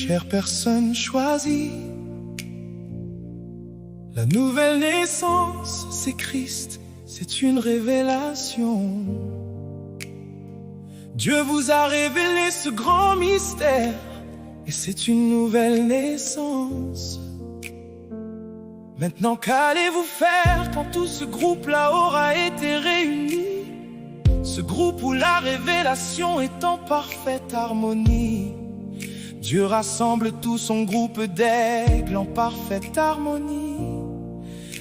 Chère personne choisie, la nouvelle naissance, c'est Christ, c'est une révélation. Dieu vous a révélé ce grand mystère, et c'est une nouvelle naissance. Maintenant, qu'allez-vous faire quand tout ce groupe-là aura été réuni? Ce groupe où la révélation est en parfaite harmonie. Dieu rassemble tout son groupe d'aigles en parfaite harmonie,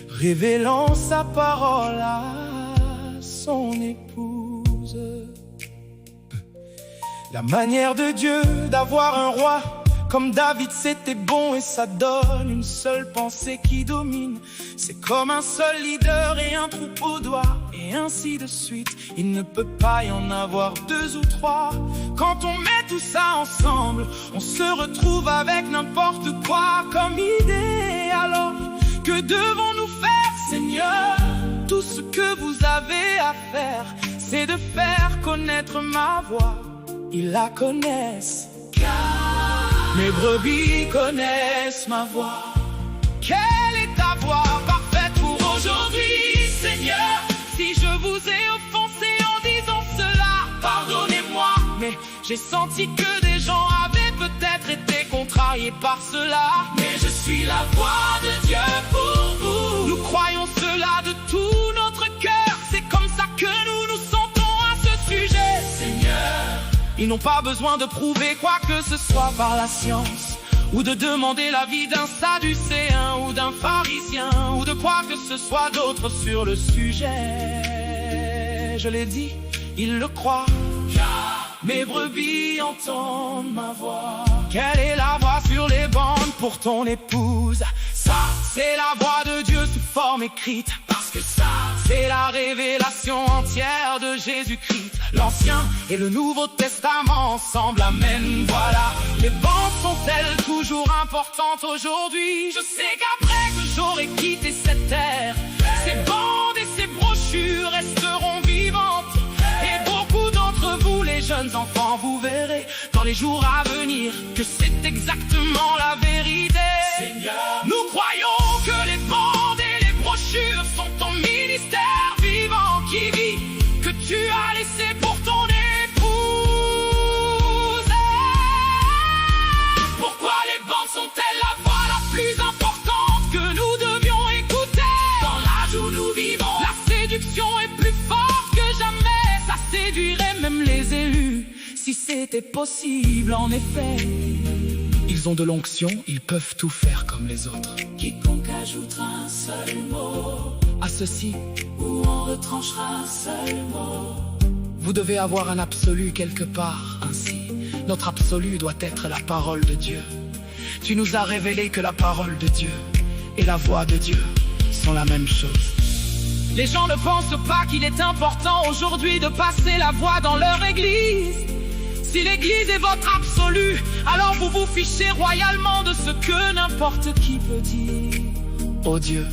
révélant sa parole à son épouse. La manière de Dieu d'avoir un roi comme David, c'était bon, et ça donne une seule pensée qui domine. C'est comme un seul leader et un troupeau d'oies, et ainsi de suite. Il ne peut pas y en avoir deux ou trois. Quand on met tout ça ensemble, on se retrouve avec n'importe quoi comme idée. Alors, que devons-nous faire, Seigneur? Tout ce que vous avez à faire, c'est de faire connaître ma voix. Ils la connaissent, mes brebis connaissent ma voix. Quelle est ta voix parfaite pour aujourd'hui, Seigneur? Si je vous ai offensé en disant cela, pardonnez-moi. Mais j'ai senti que des gens avaient peut-être été contrariés par cela. Mais je suis la voix de Dieu pour vous. Nous croyons cela de tout notre cœur. C'est comme ça que nous nous sentons à ce sujet, Seigneur. Ils n'ont pas besoin de prouver quoi que ce soit par la science, ou de demander l'avis d'un sadducéen ou d'un pharisien, ou de quoi que ce soit d'autre sur le sujet. Je l'ai dit, ils le croient. Mes brebis entendent ma voix. Quelle est la voix sur les bandes pour ton épouse? Ça, c'est la voix de Dieu sous forme écrite. Parce que ça, c'est la révélation entière de Jésus-Christ. L'Ancien et le Nouveau Testament ensemble, amen, voilà. Les bandes sont-elles toujours importantes aujourd'hui? Je sais qu'après que j'aurai quitté cette terre, ces bandes et ces brochures resteront vivantes. Et beaucoup d'entre vous, les jeunes enfants, vous verrez dans les jours à venir que c'est exactement la vérité. Seigneur, nous croyons que les bandes et les brochures sont ton ministère vivant qui vit, que tu as laissé pour ton épouse. Pourquoi les bandes sont-elles la voix la plus importante que nous devions écouter? Dans l'âge où nous vivons, la séduction est plus forte que jamais. Ça séduirait même les élus, si c'était possible en effet. Ils ont de l'onction, ils peuvent tout faire comme les autres. Quiconque ajoutera un seul mot à ceci, ou en retranchera un seul mot. Vous devez avoir un absolu quelque part. Ainsi, notre absolu doit être la parole de Dieu. Tu nous as révélé que la parole de Dieu et la voix de Dieu sont la même chose. Les gens ne pensent pas qu'il est important aujourd'hui de passer la voix dans leur église. Si l'église est votre absolu, alors vous vous fichez royalement de ce que n'importe qui peut dire. Oh Dieu,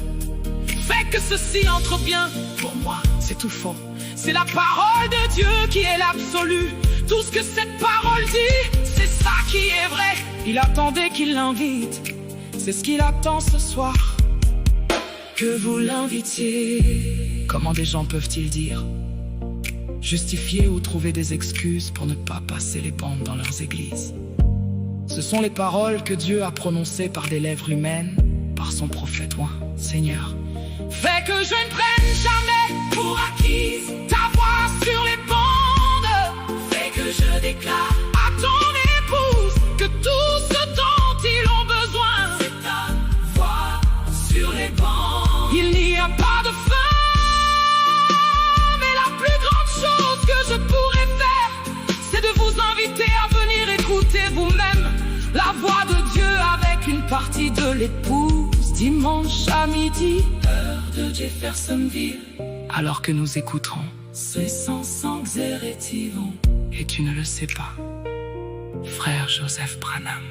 fais que ceci entre bien. Pour moi, c'est tout faux. C'est la parole de Dieu qui est l'absolu. Tout ce que cette parole dit, c'est ça qui est vrai. Il attendait qu'il l'invite. C'est ce qu'il attend ce soir, que vous l'invitiez. Comment des gens peuvent-ils dire, justifier ou trouver des excuses pour ne pas passer les bandes dans leurs églises? Ce sont les paroles que Dieu a prononcées par des lèvres humaines, par son prophète oint. Seigneur, fais que je ne prenne jamais pour acquise ta voix sur les bandes. Fais que je déclare à ton épouse que tout ce dont ils ont besoin, c'est ta voix sur les bandes. Il n'y a pas de fin, mais la plus grande chose que je pourrais faire, c'est de vous inviter à venir écouter vous-même la voix de Dieu avec une partie de l'épouse. Dimanche à midi, heure de Jeffersonville, alors que nous écouterons ces 105 Zérétivons. Et tu ne le sais pas, frère Joseph Branham.